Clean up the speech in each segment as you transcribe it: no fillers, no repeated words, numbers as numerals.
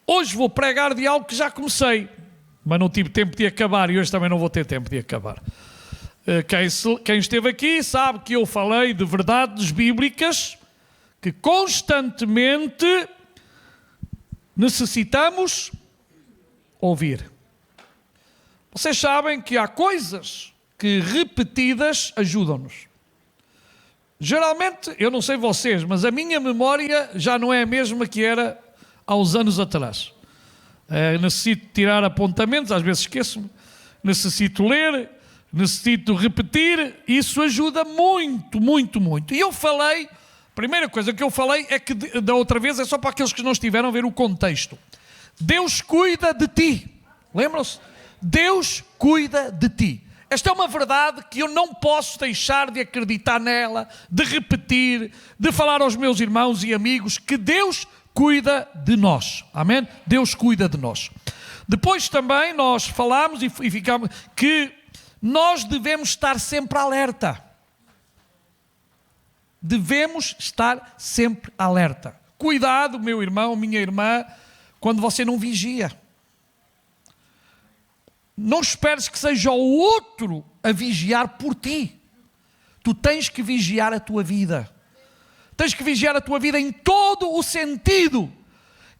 Hoje vou pregar de algo que já comecei, mas não tive tempo de acabar e hoje também não vou ter tempo de acabar. Quem esteve aqui sabe que eu falei de verdades bíblicas que constantemente necessitamos ouvir. Vocês sabem que há coisas que repetidas ajudam-nos. Geralmente, eu não sei vocês, mas a minha memória já não é a mesma que era há uns anos atrás. Necessito tirar apontamentos, às vezes esqueço-me. Necessito ler, necessito repetir. Isso ajuda muito, muito, muito. E eu falei, a primeira coisa que eu falei é que da outra vez é só para aqueles que não estiveram a ver o contexto. Deus cuida de ti. Lembram-se? Deus cuida de ti. Esta é uma verdade que eu não posso deixar de acreditar nela, de repetir, de falar aos meus irmãos e amigos que Deus cuida de nós. Amém? Deus cuida de nós. Depois também nós falámos e ficamos que nós devemos estar sempre alerta. Devemos estar sempre alerta. Cuidado, meu irmão, minha irmã, quando você não vigia. Não esperes que seja o outro a vigiar por ti. Tu tens que vigiar a tua vida. Tens que vigiar a tua vida em todo o sentido.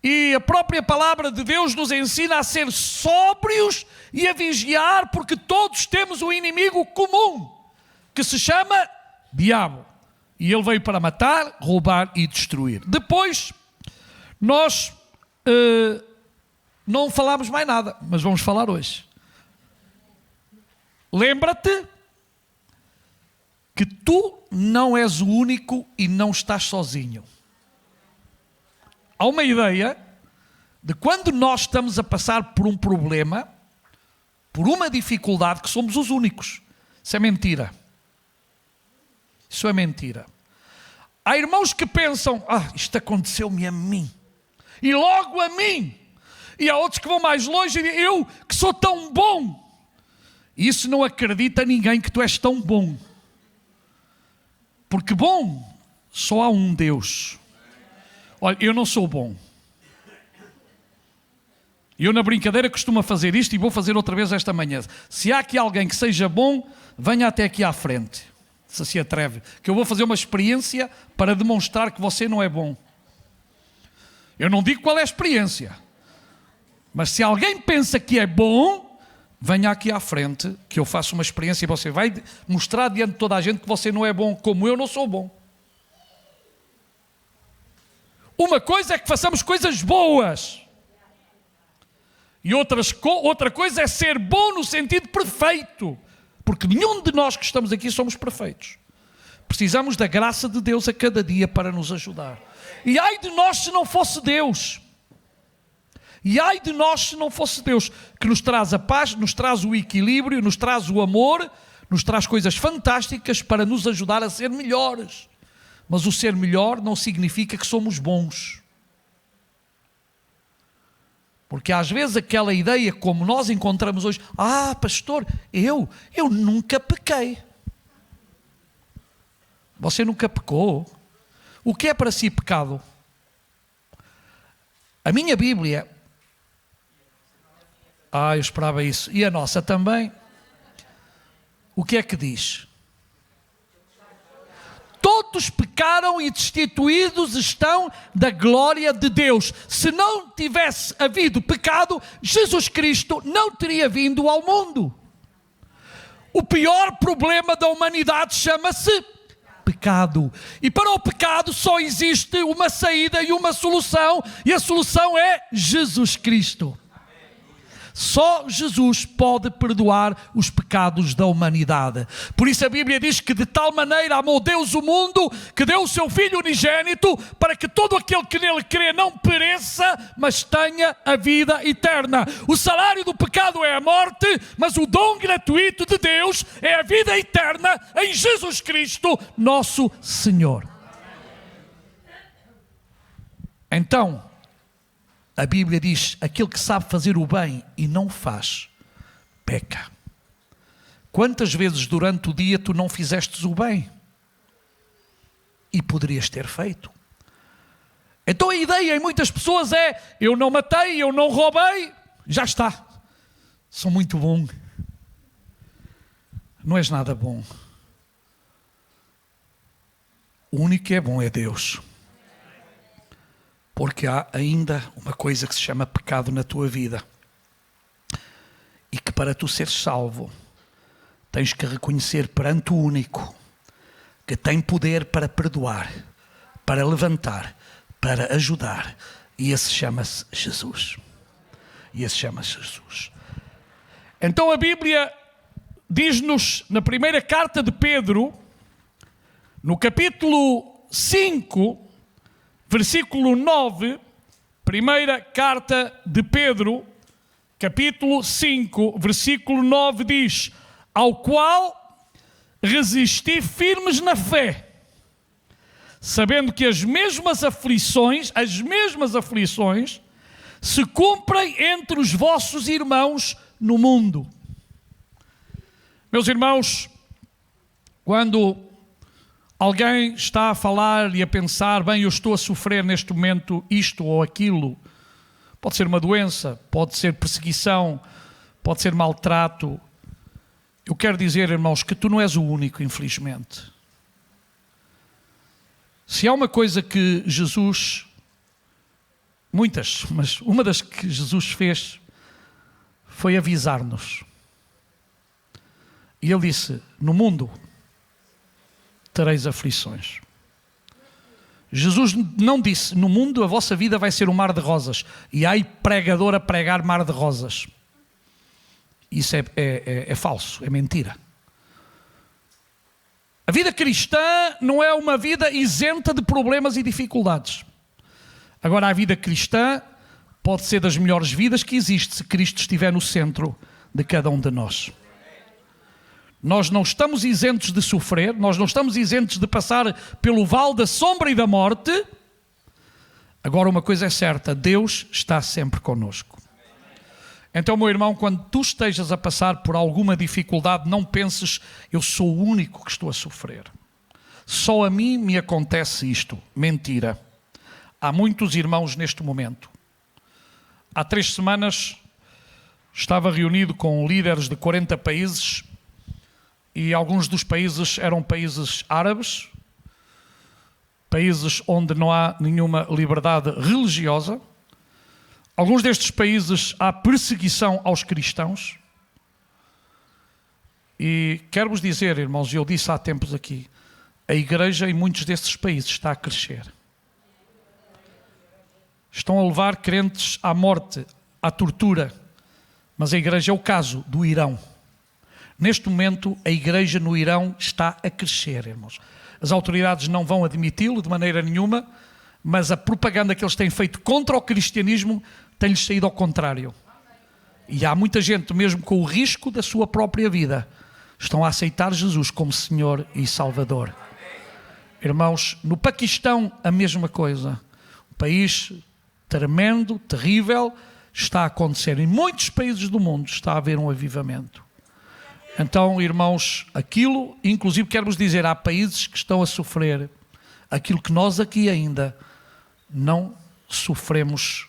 E a própria palavra de Deus nos ensina a ser sóbrios e a vigiar, porque todos temos um inimigo comum, que se chama diabo. E ele veio para matar, roubar e destruir. Depois, nós não falámos mais nada, mas vamos falar hoje. Lembra-te que tu não és o único e não estás sozinho. Há uma ideia de quando nós estamos a passar por um problema, por uma dificuldade, que somos os únicos. Isso é mentira. Isso é mentira. Há irmãos que pensam, isto aconteceu-me a mim. E logo a mim. E há outros que vão mais longe e dizem, eu que sou tão bom. Isso não acredita ninguém que tu és tão bom. Porque bom, só há um Deus. Olha, eu não sou bom. Eu na brincadeira costumo fazer isto e vou fazer outra vez esta manhã. Se há aqui alguém que seja bom, venha até aqui à frente. Se atreve. Que eu vou fazer uma experiência para demonstrar que você não é bom. Eu não digo qual é a experiência. Mas se alguém pensa que é bom, venha aqui à frente, que eu faço uma experiência e você vai mostrar diante de toda a gente que você não é bom, como eu não sou bom. Uma coisa é que façamos coisas boas. E outra coisa é ser bom no sentido perfeito. Porque nenhum de nós que estamos aqui somos perfeitos. Precisamos da graça de Deus a cada dia para nos ajudar. E ai de nós se não fosse Deus. E ai de nós se não fosse Deus, que nos traz a paz, nos traz o equilíbrio, nos traz o amor, nos traz coisas fantásticas para nos ajudar a ser melhores. Mas o ser melhor não significa que somos bons. Porque às vezes aquela ideia como nós encontramos hoje, pastor, eu nunca pequei. Você nunca pecou? O que é para si pecado? A minha Bíblia... eu esperava isso. E a nossa também. O que é que diz? Todos pecaram e destituídos estão da glória de Deus. Se não tivesse havido pecado, Jesus Cristo não teria vindo ao mundo. O pior problema da humanidade chama-se pecado. E para o pecado só existe uma saída e uma solução, e a solução é Jesus Cristo. Só Jesus pode perdoar os pecados da humanidade. Por isso a Bíblia diz que de tal maneira amou Deus o mundo, que deu o seu Filho unigênito, para que todo aquele que nele crê não pereça, mas tenha a vida eterna. O salário do pecado é a morte, mas o dom gratuito de Deus é a vida eterna em Jesus Cristo, nosso Senhor. Então, a Bíblia diz, aquele que sabe fazer o bem e não faz, peca. Quantas vezes durante o dia tu não fizestes o bem? E poderias ter feito. Então a ideia em muitas pessoas é: eu não matei, eu não roubei, já está. Sou muito bom. Não és nada bom. O único que é bom é Deus. Porque há ainda uma coisa que se chama pecado na tua vida. E que para tu seres salvo, tens que reconhecer perante o único que tem poder para perdoar, para levantar, para ajudar. E esse chama-se Jesus. E esse chama-se Jesus. Então a Bíblia diz-nos na primeira carta de Pedro, no capítulo 5, versículo 9, primeira carta de Pedro, capítulo 5, versículo 9 diz: ao qual resisti firmes na fé, sabendo que as mesmas aflições se cumprem entre os vossos irmãos no mundo. Meus irmãos, quando alguém está a falar e a pensar, bem, eu estou a sofrer neste momento isto ou aquilo, pode ser uma doença, pode ser perseguição, pode ser maltrato. Eu quero dizer, irmãos, que tu não és o único, infelizmente. Se há uma coisa que Jesus, muitas, mas uma das que Jesus fez foi avisar-nos. E ele disse: no mundo tereis aflições. Jesus não disse: no mundo a vossa vida vai ser um mar de rosas. E há aí pregador a pregar mar de rosas. Isso é falso, é mentira. A vida cristã não é uma vida isenta de problemas e dificuldades. Agora, a vida cristã pode ser das melhores vidas que existe se Cristo estiver no centro de cada um de nós. Nós não estamos isentos de sofrer, nós não estamos isentos de passar pelo vale da sombra e da morte. Agora, uma coisa é certa: Deus está sempre connosco. Então, meu irmão, quando tu estejas a passar por alguma dificuldade, não penses: eu sou o único que estou a sofrer. Só a mim me acontece isto. Mentira. Há muitos irmãos neste momento. Há 3 semanas estava reunido com líderes de 40 países e alguns dos países eram países árabes, países onde não há nenhuma liberdade religiosa. Alguns destes países há perseguição aos cristãos. E quero-vos dizer, irmãos, eu disse há tempos aqui, a igreja em muitos destes países está a crescer. Estão a levar crentes à morte, à tortura. Mas a igreja é o caso do Irão. Neste momento, a igreja no Irão está a crescer, irmãos. As autoridades não vão admiti-lo de maneira nenhuma, mas a propaganda que eles têm feito contra o cristianismo tem-lhes saído ao contrário. E há muita gente, mesmo com o risco da sua própria vida, estão a aceitar Jesus como Senhor e Salvador. Irmãos, no Paquistão, a mesma coisa. Um país tremendo, terrível, está a acontecer. Em muitos países do mundo está a haver um avivamento. Então, irmãos, aquilo, inclusive quero-vos dizer, há países que estão a sofrer aquilo que nós aqui ainda não sofremos,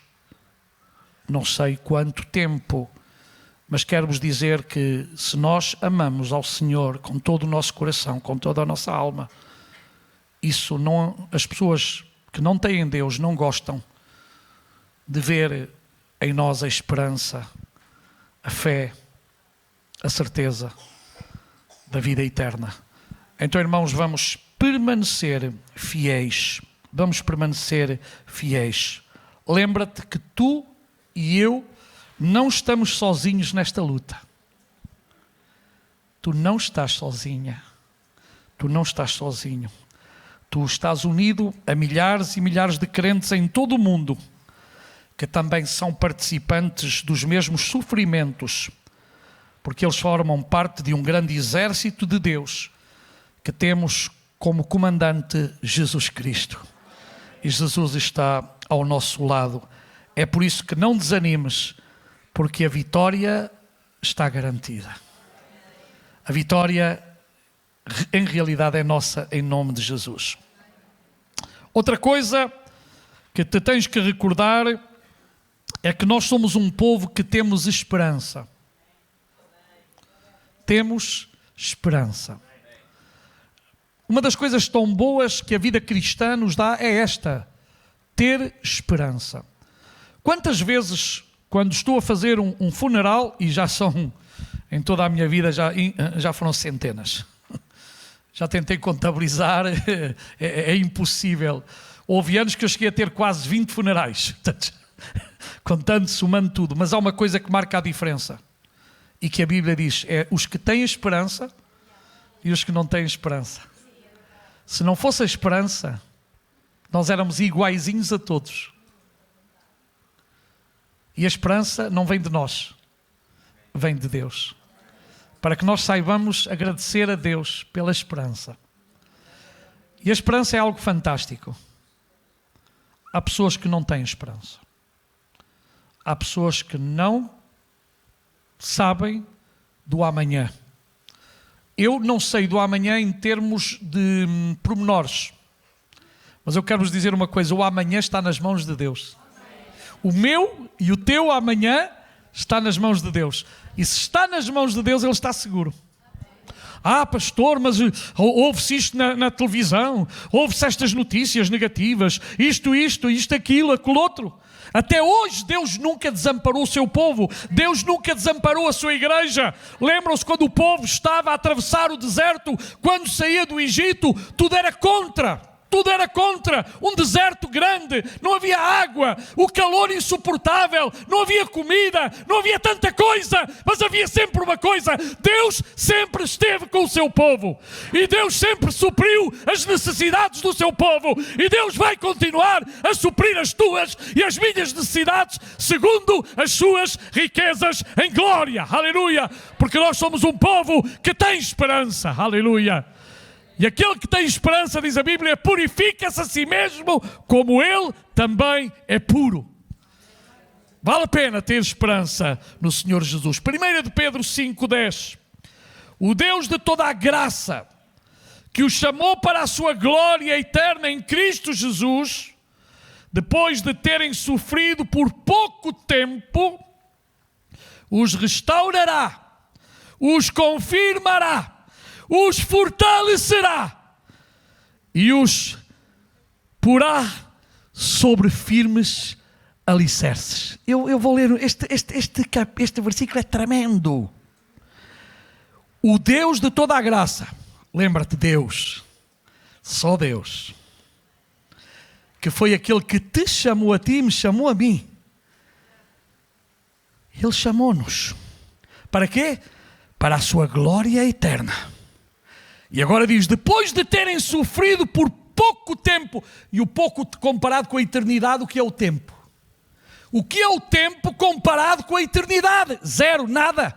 não sei quanto tempo, mas quero-vos dizer que se nós amamos ao Senhor com todo o nosso coração, com toda a nossa alma, isso não, as pessoas que não têm Deus não gostam de ver em nós a esperança, a fé, a certeza da vida eterna. Então, irmãos, vamos permanecer fiéis. Vamos permanecer fiéis. Lembra-te que tu e eu não estamos sozinhos nesta luta. Tu não estás sozinha. Tu não estás sozinho. Tu estás unido a milhares e milhares de crentes em todo o mundo que também são participantes dos mesmos sofrimentos, porque eles formam parte de um grande exército de Deus que temos como comandante Jesus Cristo. E Jesus está ao nosso lado. É por isso que não desanimes, porque a vitória está garantida. A vitória, em realidade, é nossa em nome de Jesus. Outra coisa que que te tens que recordar é que nós somos um povo que temos esperança. Temos esperança. Uma das coisas tão boas que a vida cristã nos dá é esta: ter esperança. Quantas vezes, quando estou a fazer um funeral, e já são, em toda a minha vida, já foram centenas. Já tentei contabilizar, é impossível. Houve anos que eu cheguei a ter quase 20 funerais, contando, somando tudo. Mas há uma coisa que marca a diferença, e que a Bíblia diz, é os que têm esperança e os que não têm esperança. Se não fosse a esperança, nós éramos iguaizinhos a todos. E a esperança não vem de nós, vem de Deus. Para que nós saibamos agradecer a Deus pela esperança. E a esperança é algo fantástico. Há pessoas que não têm esperança. Há pessoas que não sabem do amanhã. Eu não sei do amanhã em termos de pormenores. Mas eu quero vos dizer uma coisa: o amanhã está nas mãos de Deus. O meu e o teu amanhã está nas mãos de Deus. E se está nas mãos de Deus, ele está seguro. Ah, pastor, mas ouve-se isto na televisão, ouve-se estas notícias negativas, isto, aquilo, aquilo outro. Até hoje Deus nunca desamparou o seu povo, Deus nunca desamparou a sua igreja. Lembram-se quando o povo estava a atravessar o deserto, quando saía do Egito, tudo era contra. Tudo era contra, um deserto grande, não havia água, o calor insuportável, não havia comida, não havia tanta coisa, mas havia sempre uma coisa: Deus sempre esteve com o seu povo, e Deus sempre supriu as necessidades do seu povo, e Deus vai continuar a suprir as tuas e as minhas necessidades, segundo as suas riquezas em glória, aleluia, porque nós somos um povo que tem esperança, aleluia. E aquele que tem esperança, diz a Bíblia, purifica-se a si mesmo, como ele também é puro. Vale a pena ter esperança no Senhor Jesus. 1 de Pedro 5,10. O Deus de toda a graça, que os chamou para a sua glória eterna em Cristo Jesus, depois de terem sofrido por pouco tempo, os restaurará, os confirmará, os fortalecerá e os porá sobre firmes alicerces. Eu vou ler, este versículo é tremendo. O Deus de toda a graça, lembra-te, Deus, só Deus, que foi aquele que te chamou a ti e me chamou a mim. Ele chamou-nos. Para quê? Para a sua glória eterna. E agora diz, depois de terem sofrido por pouco tempo, e o pouco comparado com a eternidade, o que é o tempo? O que é o tempo comparado com a eternidade? Zero, nada.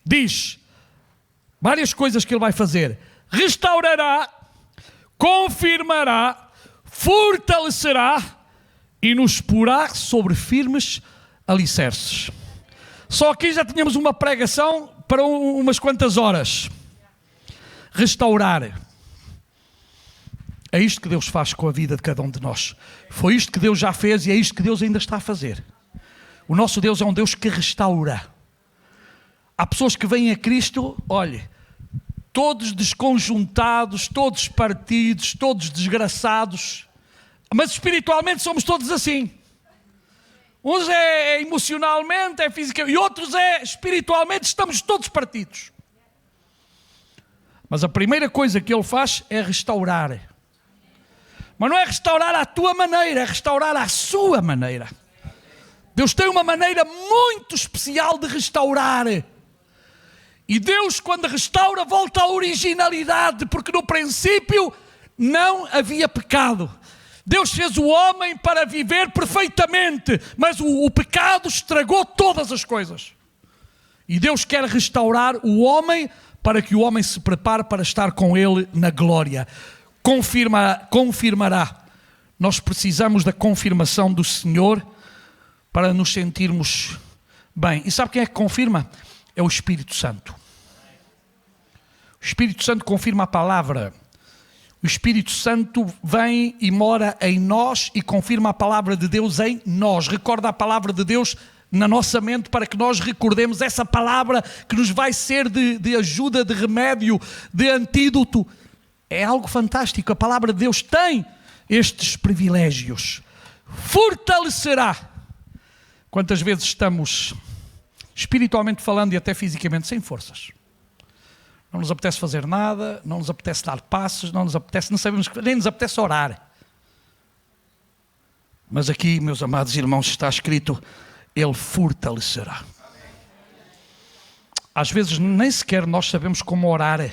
Diz várias coisas que ele vai fazer: restaurará, confirmará, fortalecerá e nos porá sobre firmes alicerces. Só aqui já tínhamos uma pregação para umas quantas horas. Restaurar. É isto que Deus faz com a vida de cada um de nós. Foi isto que Deus já fez e é isto que Deus ainda está a fazer. O nosso Deus é um Deus que restaura. Há pessoas que vêm a Cristo, olhe, todos desconjuntados, todos partidos, todos desgraçados, mas espiritualmente somos todos assim. Uns é emocionalmente, é fisicamente, e outros é espiritualmente, estamos todos partidos. Mas a primeira coisa que Ele faz é restaurar. Mas não é restaurar à tua maneira, é restaurar à sua maneira. Deus tem uma maneira muito especial de restaurar. E Deus, quando restaura, volta à originalidade, porque no princípio não havia pecado. Deus fez o homem para viver perfeitamente, mas o pecado estragou todas as coisas. E Deus quer restaurar o homem para que o homem se prepare para estar com Ele na glória. Confirmará. Nós precisamos da confirmação do Senhor para nos sentirmos bem. E sabe quem é que confirma? É o Espírito Santo. O Espírito Santo confirma a palavra. O Espírito Santo vem e mora em nós e confirma a palavra de Deus em nós. Recorda a palavra de Deus na nossa mente para que nós recordemos essa palavra que nos vai ser de ajuda, de remédio, de antídoto. É algo fantástico. A palavra de Deus tem estes privilégios. Fortalecerá. Quantas vezes estamos, espiritualmente falando e até fisicamente, sem forças? Não nos apetece fazer nada, não nos apetece dar passos, não sabemos, nem nos apetece orar. Mas aqui, meus amados irmãos, está escrito, Ele fortalecerá. Às vezes nem sequer nós sabemos como orar.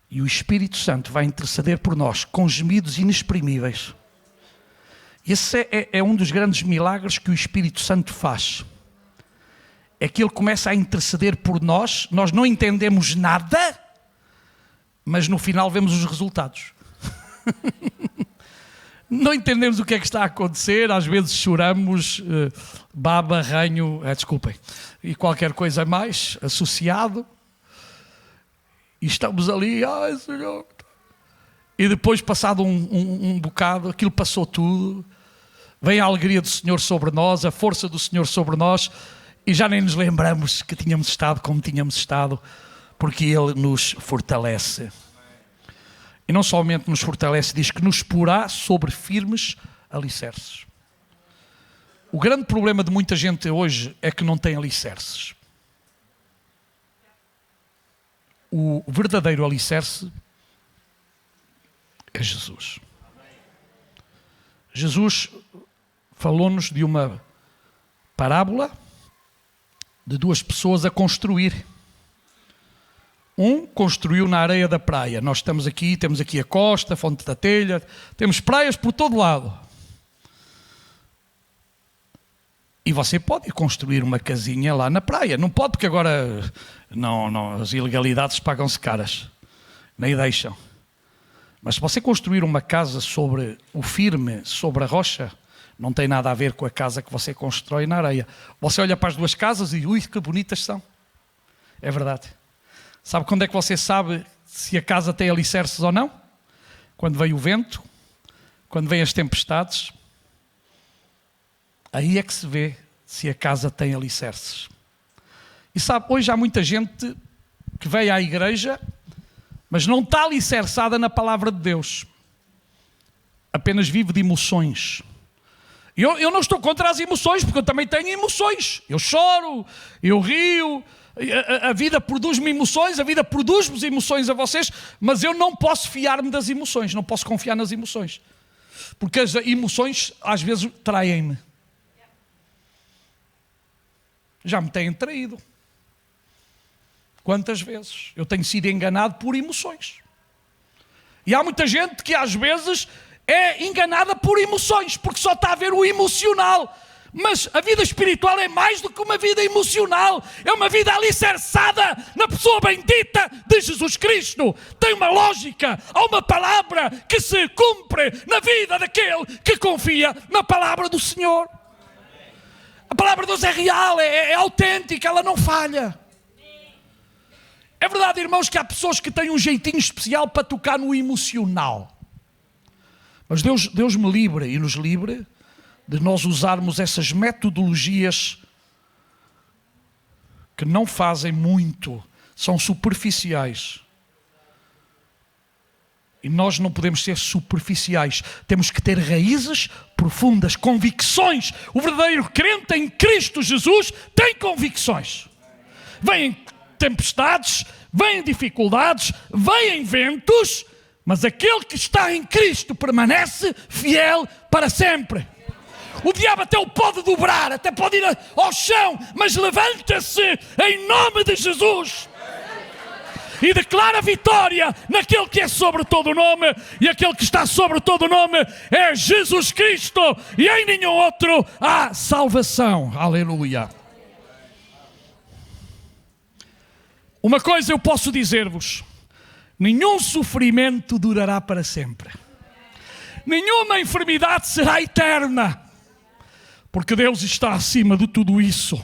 E o Espírito Santo vai interceder por nós com gemidos inexprimíveis. Esse é um dos grandes milagres que o Espírito Santo faz. É que Ele começa a interceder por nós, nós não entendemos nada, mas no final vemos os resultados. Não entendemos o que é que está a acontecer, às vezes choramos, baba, ranho, desculpem, e qualquer coisa mais associado, e estamos ali, ai Senhor, e depois passado um bocado, aquilo passou tudo, vem a alegria do Senhor sobre nós, a força do Senhor sobre nós, e já nem nos lembramos que tínhamos estado como tínhamos estado, porque Ele nos fortalece. E não somente nos fortalece, diz que nos porá sobre firmes alicerces. O grande problema de muita gente hoje é que não tem alicerces. O verdadeiro alicerce é Jesus. Jesus falou-nos de uma parábola de duas pessoas a construir. Um construiu na areia da praia. Nós temos aqui a costa, a Fonte da Telha, temos praias por todo lado. E você pode construir uma casinha lá na praia. Não pode, porque agora não, as ilegalidades pagam-se caras. Nem deixam. Mas se você construir uma casa sobre o firme, sobre a rocha, não tem nada a ver com a casa que você constrói na areia. Você olha para as duas casas e, ui, que bonitas são. É verdade. Sabe quando é que você sabe se a casa tem alicerces ou não? Quando vem o vento, quando vêm as tempestades. Aí é que se vê se a casa tem alicerces. E sabe, hoje há muita gente que veio à igreja, mas não está alicerçada na palavra de Deus. Apenas vive de emoções. Eu não estou contra as emoções, porque eu também tenho emoções. Eu choro, eu rio, a vida produz-me emoções, a vida produz-vos emoções a vocês, mas eu não posso fiar-me das emoções, não posso confiar nas emoções. Porque as emoções às vezes traem-me. Já me têm traído. Quantas vezes eu tenho sido enganado por emoções. E há muita gente que às vezes é enganada por emoções, porque só está a ver o emocional. Mas a vida espiritual é mais do que uma vida emocional. É uma vida alicerçada na pessoa bendita de Jesus Cristo. Tem uma lógica, há uma palavra que se cumpre na vida daquele que confia na palavra do Senhor. A palavra de Deus é real, é autêntica, ela não falha. É verdade, irmãos, que há pessoas que têm um jeitinho especial para tocar no emocional. Mas Deus me livre e nos livre de nós usarmos essas metodologias que não fazem muito, são superficiais. E nós não podemos ser superficiais. Temos que ter raízes profundas, convicções. O verdadeiro crente em Cristo Jesus tem convicções. Vêm tempestades, vêm dificuldades, vêm ventos, mas aquele que está em Cristo permanece fiel para sempre. O diabo até o pode dobrar, até pode ir ao chão, mas levanta-se em nome de Jesus e declara vitória naquele que é sobre todo o nome, e aquele que está sobre todo o nome é Jesus Cristo, e em nenhum outro há salvação. Aleluia. Uma coisa eu posso dizer-vos: nenhum sofrimento durará para sempre. Nenhuma enfermidade será eterna, porque Deus está acima de tudo isso.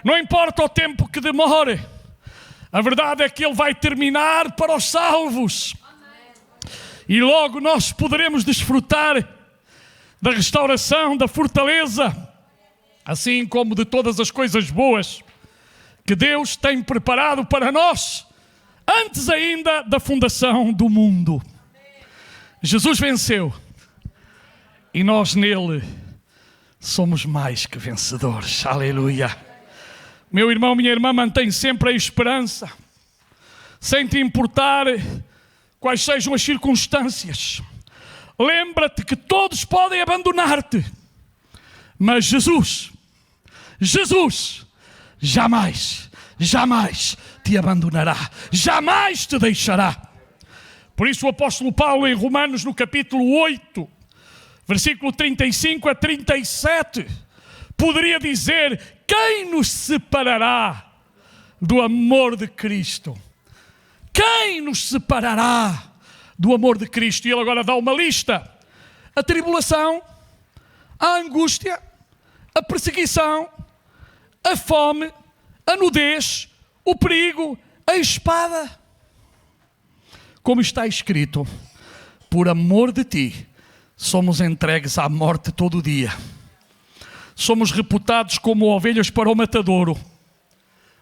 Não importa o tempo que demore, a verdade é que Ele vai terminar para os salvos. E logo nós poderemos desfrutar da restauração, da fortaleza, assim como de todas as coisas boas que Deus tem preparado para nós, antes ainda da fundação do mundo. Jesus venceu e nós nele somos mais que vencedores. Aleluia. Meu irmão, minha irmã, mantém sempre a esperança, sem te importar quais sejam as circunstâncias. Lembra-te que todos podem abandonar-te, mas Jesus jamais te abandonará, jamais te deixará. Por isso o apóstolo Paulo, em Romanos, no capítulo 8, versículo 35 a 37, poderia dizer: quem nos separará do amor de Cristo? Quem nos separará do amor de Cristo? E ele agora dá uma lista: a tribulação, a angústia, a perseguição, a fome, a nudez, o perigo, a espada. Como está escrito: por amor de ti, somos entregues à morte todo o dia. Somos reputados como ovelhas para o matadouro.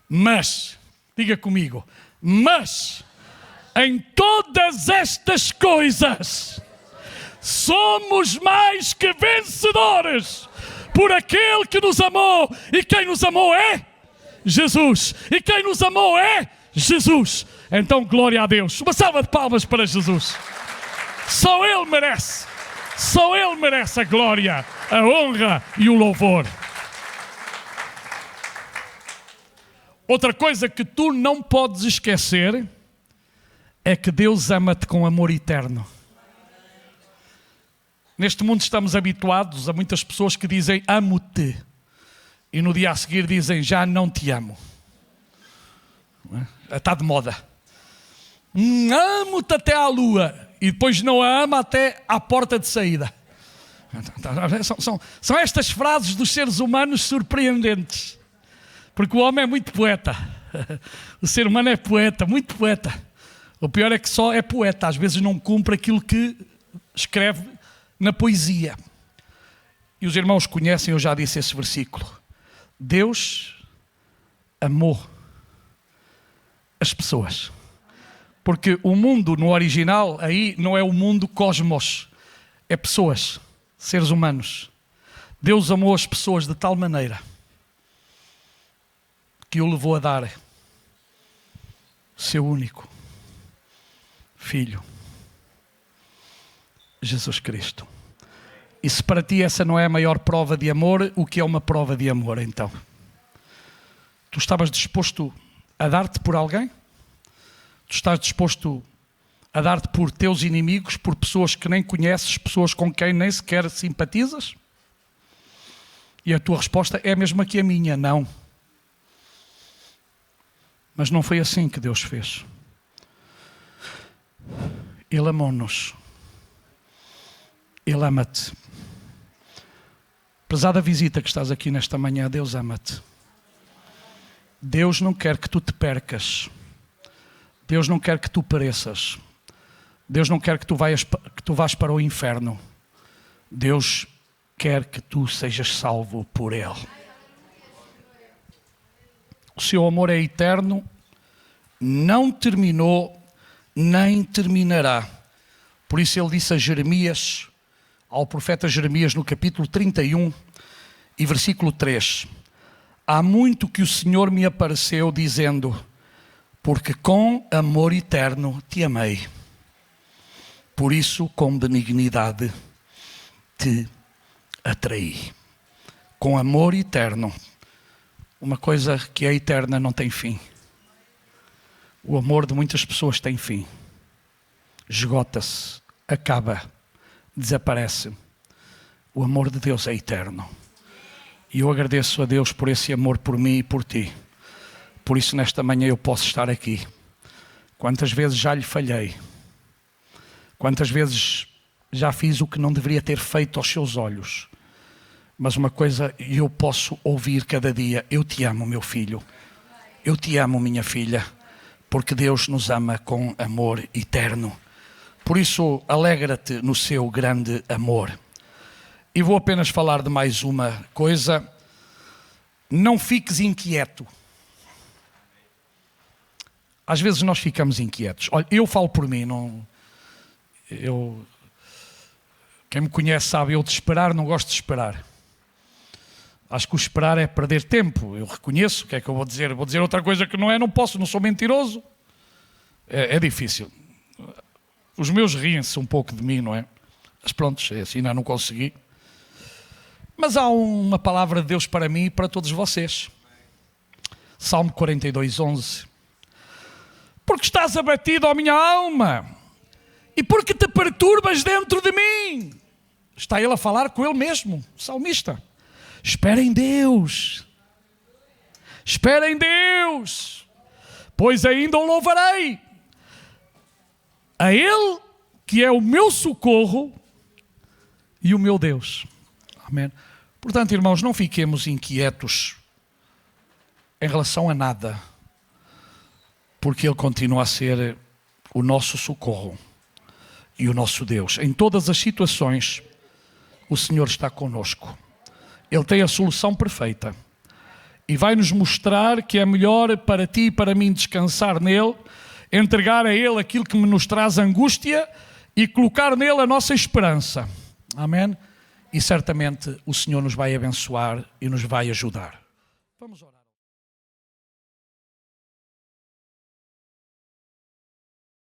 Mas, diga comigo, mas, em todas estas coisas, somos mais que vencedores por aquele que nos amou. E quem nos amou é Jesus. E quem nos amou é Jesus. Então, glória a Deus. Uma salva de palmas para Jesus. Só Ele merece. Só Ele merece a glória, a honra e o louvor. Outra coisa que tu não podes esquecer é que Deus ama-te com amor eterno. Neste mundo estamos habituados a muitas pessoas que dizem amo-te e no dia a seguir dizem já não te amo. Está de moda. Amo-te até à lua e depois não a ama até à porta de saída. São estas frases dos seres humanos surpreendentes, porque o homem é muito poeta. O ser humano é poeta, muito poeta. O pior é que só é poeta, às vezes não cumpre aquilo que escreve na poesia. E os irmãos conhecem, eu já disse esse versículo. Deus amou as pessoas. Porque o mundo no original aí não é o mundo cosmos, é pessoas, seres humanos. Deus amou as pessoas de tal maneira que o levou a dar seu único Filho, Jesus Cristo. E se para ti essa não é a maior prova de amor, o que é uma prova de amor então? Tu estavas disposto a dar-te por alguém? Tu estás disposto a dar-te por teus inimigos, por pessoas que nem conheces, pessoas com quem nem sequer simpatizas? E a tua resposta é a mesma que a minha: não. Mas não foi assim que Deus fez. Ele amou-nos. Ele ama-te. Apesar da visita que estás aqui nesta manhã, Deus ama-te. Deus não quer que tu te percas. Deus não quer que tu pereças. Deus não quer que tu vás para o inferno. Deus quer que tu sejas salvo por Ele. O seu amor é eterno, não terminou, nem terminará. Por isso ele disse a Jeremias, ao profeta Jeremias, no capítulo 31 e versículo 3: há muito que o Senhor me apareceu dizendo: porque com amor eterno te amei, por isso com benignidade te atraí. Com amor eterno. Uma coisa que é eterna não tem fim. O amor de muitas pessoas tem fim. Esgota-se, acaba, desaparece. O amor de Deus é eterno. E eu agradeço a Deus por esse amor por mim e por ti. Por isso nesta manhã eu posso estar aqui. Quantas vezes já lhe falhei. Quantas vezes já fiz o que não deveria ter feito aos seus olhos. Mas uma coisa eu posso ouvir cada dia: eu te amo, meu filho. Eu te amo, minha filha. Porque Deus nos ama com amor eterno. Por isso, alegra-te no seu grande amor. E vou apenas falar de mais uma coisa. Não fiques inquieto. Às vezes nós ficamos inquietos. Olha, eu falo por mim, quem me conhece sabe, eu de esperar não gosto de esperar. Acho que o esperar é perder tempo. Eu reconheço, o que é que eu vou dizer? Vou dizer outra coisa que não posso, não sou mentiroso. É difícil. Os meus riem-se um pouco de mim, não é? Mas pronto, é assim, ainda não consegui. Mas há uma palavra de Deus para mim e para todos vocês. Salmo 42:11. Porque estás abatido, ó minha alma, e porque te perturbas dentro de mim. Está ele a falar com ele mesmo, o salmista. Espera em Deus. Espera em Deus, pois ainda o louvarei. A Ele que é o meu socorro e o meu Deus. Amém. Portanto, irmãos, não fiquemos inquietos em relação a nada, porque Ele continua a ser o nosso socorro e o nosso Deus. Em todas as situações, o Senhor está conosco. Ele tem a solução perfeita e vai nos mostrar que é melhor para ti e para mim descansar nele, entregar a Ele aquilo que nos traz angústia e colocar nele a nossa esperança. Amém? E certamente o Senhor nos vai abençoar e nos vai ajudar. Vamos orar.